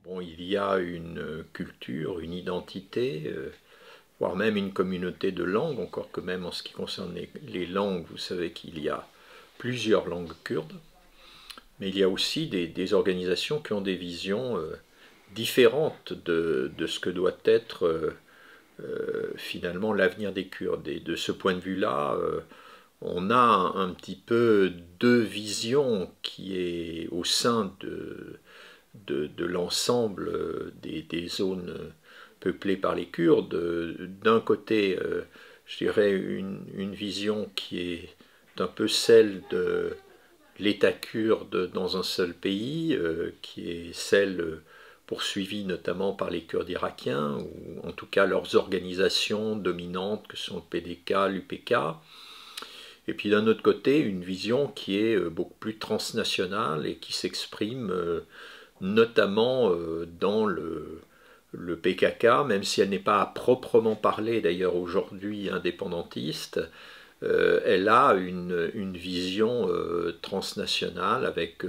Bon, il y a une culture, une identité, voire même une communauté de langues, encore que même en ce qui concerne les langues, vous savez qu'il y a plusieurs langues kurdes, mais il y a aussi des organisations qui ont des visions différentes de ce que doit être finalement l'avenir des Kurdes. Et de ce point de vue-là, on a un petit peu deux visions qui est au sein de l'ensemble des zones peuplées par les Kurdes. D'un côté, je dirais une vision qui est un peu celle de l'État kurde dans un seul pays, qui est celle poursuivie notamment par les Kurdes irakiens, ou en tout cas leurs organisations dominantes que sont le PDK, l'UPK. Et puis d'un autre côté, une vision qui est beaucoup plus transnationale et qui s'exprime notamment dans le PKK, même si elle n'est pas à proprement parler d'ailleurs aujourd'hui indépendantiste, elle a une vision transnationale avec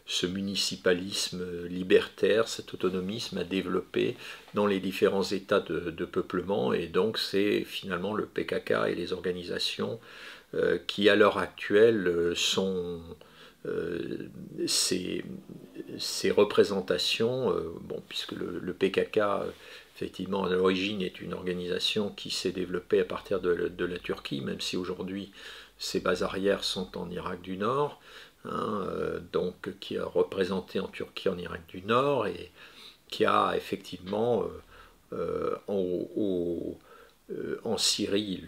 ce municipalisme libertaire, cet autonomisme à développer dans les différents états de peuplement, et donc c'est finalement le PKK et les organisations qui à l'heure actuelle sont ces représentations, bon, puisque le PKK effectivement à l'origine est une organisation qui s'est développée à partir de la Turquie, même si aujourd'hui ses bases arrières sont en Irak du Nord, hein, donc qui a représenté en Turquie, en Irak du Nord, et qui a effectivement en Syrie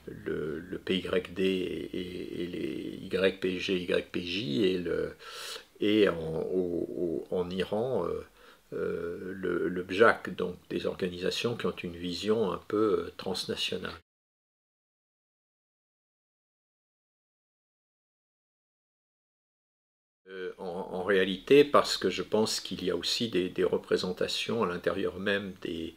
le PYD et les YPG, YPJ, et en Iran le BJAK, donc des organisations qui ont une vision un peu transnationale. En réalité, parce que je pense qu'il y a aussi des représentations à l'intérieur même des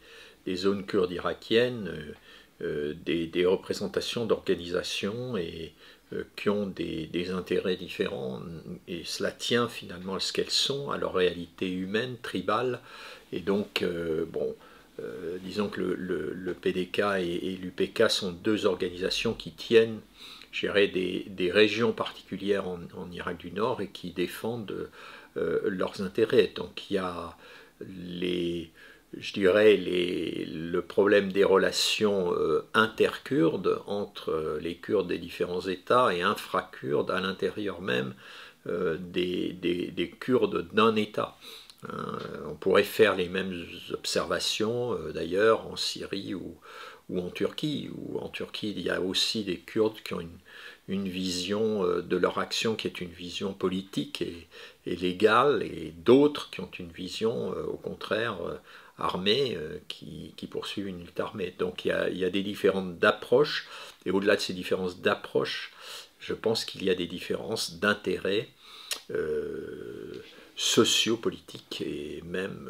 zones kurdes irakiennes, des représentations d'organisations et qui ont des intérêts différents, et cela tient finalement à ce qu'elles sont, à leur réalité humaine, tribale, et donc, bon, disons que le PDK et l'UPK sont deux organisations qui tiennent, je dirais, des régions particulières en Irak du Nord et qui défendent leurs intérêts. Donc il y a je dirais, le problème des relations interkurdes entre les Kurdes des différents États et infra-kurdes à l'intérieur même des Kurdes d'un État. On pourrait faire les mêmes observations d'ailleurs en Syrie ou en Turquie. Où en Turquie, il y a aussi des Kurdes qui ont une vision de leur action qui est une vision politique et légale, et d'autres qui ont une vision au contraire armée, qui poursuivent une lutte armée. Donc il y a des différences d'approche, et au-delà de ces différences d'approche, je pense qu'il y a des différences d'intérêt sociopolitiques et même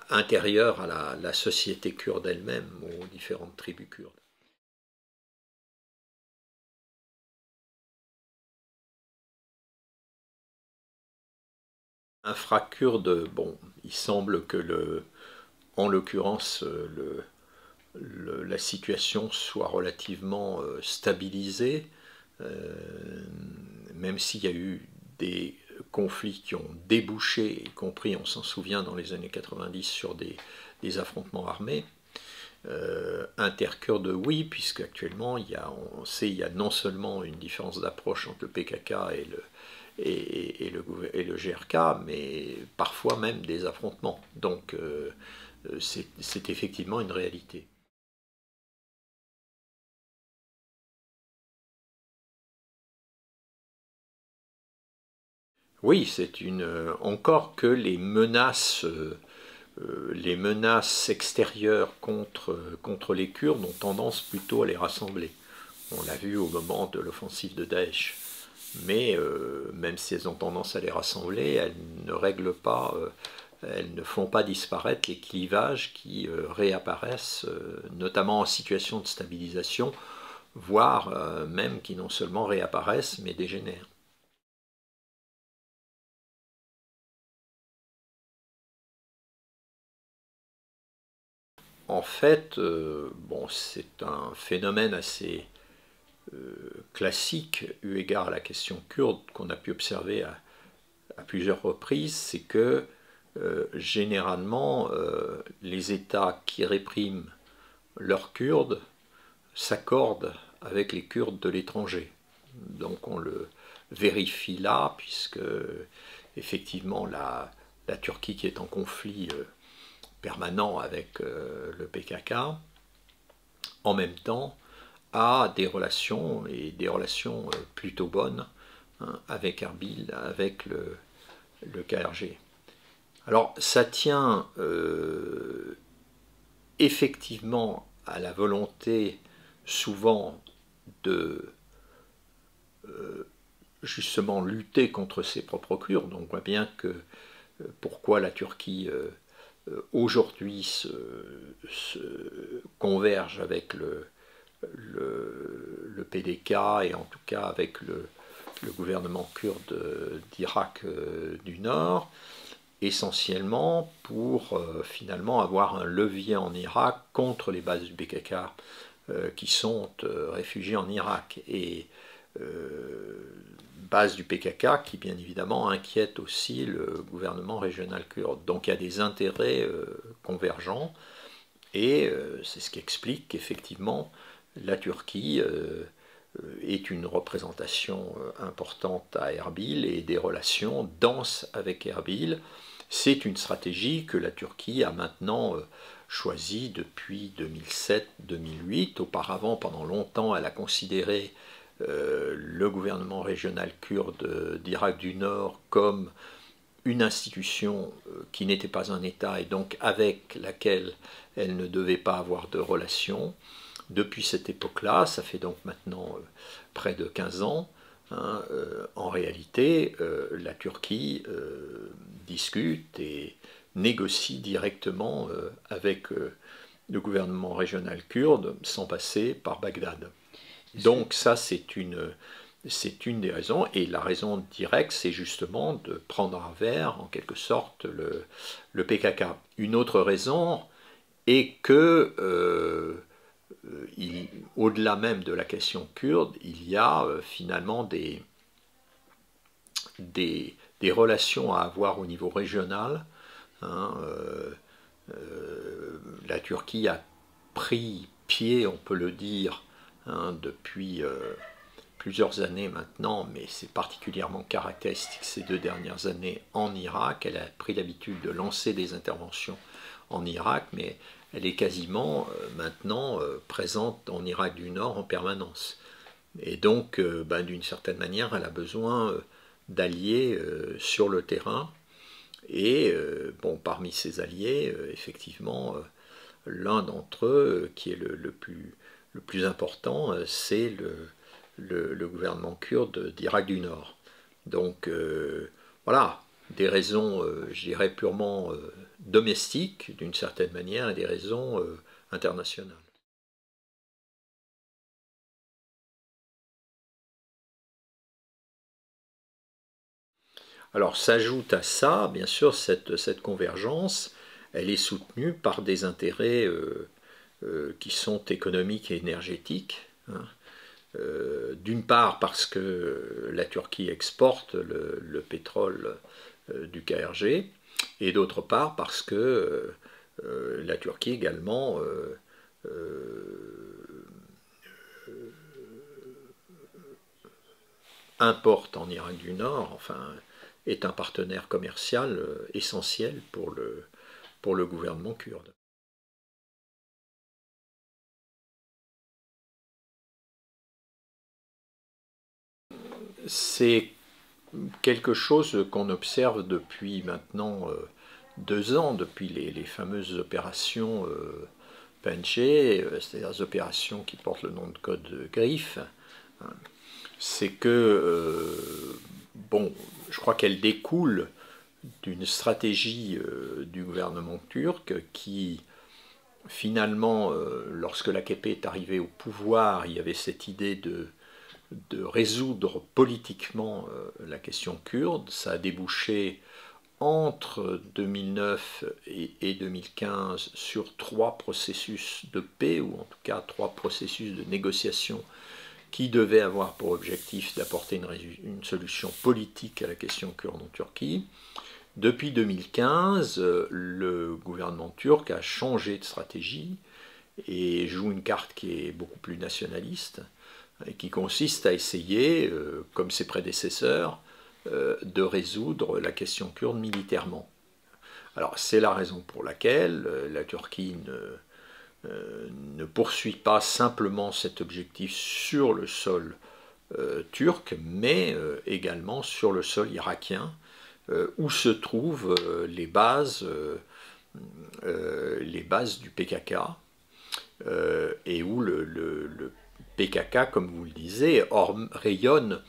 intérieures à la société kurde elle-même, aux différentes tribus kurdes. Infra-kurde, bon, il semble que en l'occurrence, la situation soit relativement stabilisée, même s'il y a eu des conflits qui ont débouché, y compris, on s'en souvient, dans les années 90 sur des affrontements armés. Interkurde, oui, puisque actuellement on sait il y a non seulement une différence d'approche entre le PKK et le GRK, mais parfois même des affrontements. Donc c'est effectivement une réalité. Oui, c'est encore que les menaces extérieures contre les Kurdes ont tendance plutôt à les rassembler. On l'a vu au moment de l'offensive de Daesh. Mais même si elles ont tendance à les rassembler, elles ne règlent pas, elles ne font pas disparaître les clivages qui réapparaissent, notamment en situation de stabilisation, voire même qui non seulement réapparaissent, mais dégénèrent. en fait, bon, c'est un phénomène assez classique eu égard à la question kurde qu'on a pu observer à plusieurs reprises, c'est que généralement les États qui répriment leurs Kurdes s'accordent avec les Kurdes de l'étranger. Donc on le vérifie là, puisque effectivement la Turquie qui est en conflit permanent avec le PKK, en même temps a des relations, et des relations plutôt bonnes, hein, avec Erbil, avec le KRG. Alors ça tient effectivement à la volonté souvent de justement lutter contre ses propres Kurdes. On voit bien que pourquoi la Turquie aujourd'hui se converge avec le PDK et en tout cas avec le gouvernement kurde d'Irak du Nord, essentiellement pour finalement avoir un levier en Irak contre les bases du PKK qui sont réfugiés en Irak. Et base du PKK qui bien évidemment inquiète aussi le gouvernement régional kurde. Donc il y a des intérêts convergents et c'est ce qui explique qu'effectivement la Turquie est une représentation importante à Erbil et des relations denses avec Erbil. C'est une stratégie que la Turquie a maintenant choisie depuis 2007-2008. Auparavant, pendant longtemps, elle a considéré le gouvernement régional kurde d'Irak du Nord comme une institution qui n'était pas un État et donc avec laquelle elle ne devait pas avoir de relations. Depuis cette époque-là, ça fait donc maintenant près de 15 ans, hein, en réalité, la Turquie discute et négocie directement avec le gouvernement régional kurde sans passer par Bagdad. Donc ça, c'est une des raisons, et la raison directe, c'est justement de prendre à revers, en quelque sorte, le PKK. Une autre raison est que, au-delà même de la question kurde, il y a finalement des relations à avoir au niveau régional. Hein, la Turquie a pris pied, on peut le dire, hein, depuis plusieurs années maintenant, mais c'est particulièrement caractéristique ces 2 dernières années en Irak. Elle a pris l'habitude de lancer des interventions en Irak, mais elle est quasiment maintenant présente en Irak du Nord en permanence. Et donc, d'une certaine manière, elle a besoin d'alliés sur le terrain. Et bon, parmi ces alliés, effectivement, l'un d'entre eux, qui est le plus important, c'est le gouvernement kurde d'Irak du Nord. Donc voilà, des raisons, je dirais, purement domestiques, d'une certaine manière, et des raisons internationales. Alors s'ajoute à ça, bien sûr, cette convergence, elle est soutenue par des intérêts qui sont économiques et énergétiques. Hein. D'une part parce que la Turquie exporte le pétrole du KRG, et d'autre part parce que la Turquie également importe en Irak du Nord, enfin est un partenaire commercial essentiel pour le gouvernement kurde. C'est quelque chose qu'on observe depuis maintenant 2 ans, depuis les fameuses opérations Penché, c'est-à-dire les opérations qui portent le nom de code GRIF. C'est que, bon, je crois qu'elle découle d'une stratégie du gouvernement turc qui, finalement, lorsque l'AKP est arrivé au pouvoir, il y avait cette idée de résoudre politiquement la question kurde. Ça a débouché entre 2009 et 2015 sur 3 processus de paix, ou en tout cas 3 processus de négociation qui devaient avoir pour objectif d'apporter une solution politique à la question kurde en Turquie. Depuis 2015, le gouvernement turc a changé de stratégie et joue une carte qui est beaucoup plus nationaliste, et qui consiste à essayer, comme ses prédécesseurs, de résoudre la question kurde militairement. Alors c'est la raison pour laquelle la Turquie ne poursuit pas simplement cet objectif sur le sol turc, mais également sur le sol irakien, où se trouvent les bases du PKK, et où le PKK, comme vous le disiez, rayonne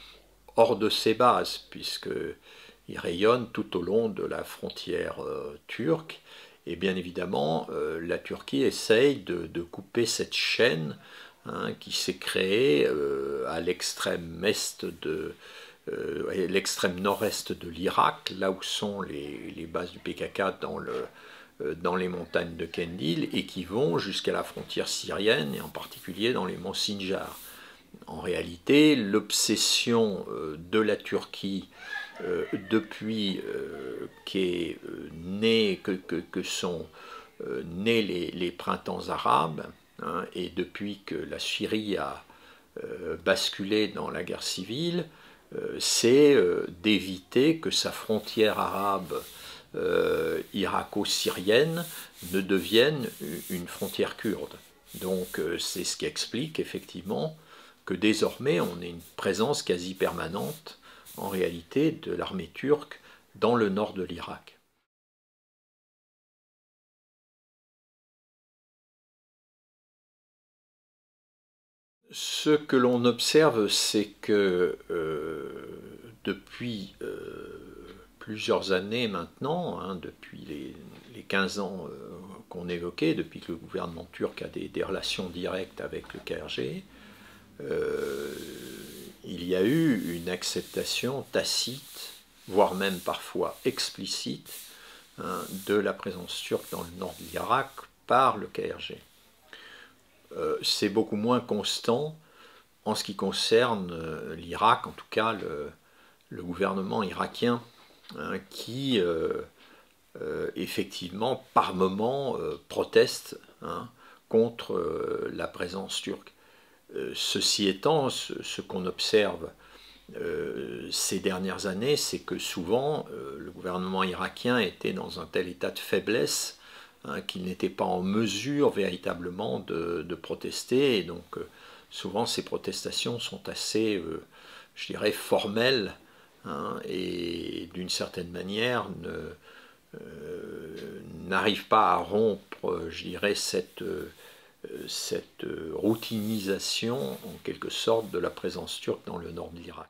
hors de ses bases, puisqu'il rayonne tout au long de la frontière turque. Et bien évidemment, la Turquie essaye de couper cette chaîne qui s'est créée à l'extrême nord-est de l'Irak, là où sont les bases du PKK dans les montagnes de Kandil, et qui vont jusqu'à la frontière syrienne, et en particulier dans les monts Sinjar. En réalité, l'obsession de la Turquie depuis que sont nés les printemps arabes, et depuis que la Syrie a basculé dans la guerre civile, c'est d'éviter que sa frontière arabe irako-syrienne ne devienne une frontière kurde. Donc c'est ce qui explique effectivement que désormais on ait une présence quasi permanente en réalité de l'armée turque dans le nord de l'Irak. Ce que l'on observe, c'est que depuis plusieurs années maintenant, depuis les 15 ans qu'on évoquait, depuis que le gouvernement turc a des relations directes avec le KRG, il y a eu une acceptation tacite, voire même parfois explicite, de la présence turque dans le nord de l'Irak par le KRG. C'est beaucoup moins constant en ce qui concerne l'Irak, en tout cas le gouvernement irakien, qui effectivement par moment proteste contre la présence turque. Ceci étant, ce qu'on observe ces dernières années, c'est que souvent le gouvernement irakien était dans un tel état de faiblesse qu'il n'était pas en mesure véritablement de protester, et donc souvent ces protestations sont assez, je dirais, formelles, et d'une certaine manière n'arrivent pas à rompre, je dirais, cette routinisation en quelque sorte de la présence turque dans le nord de l'Irak.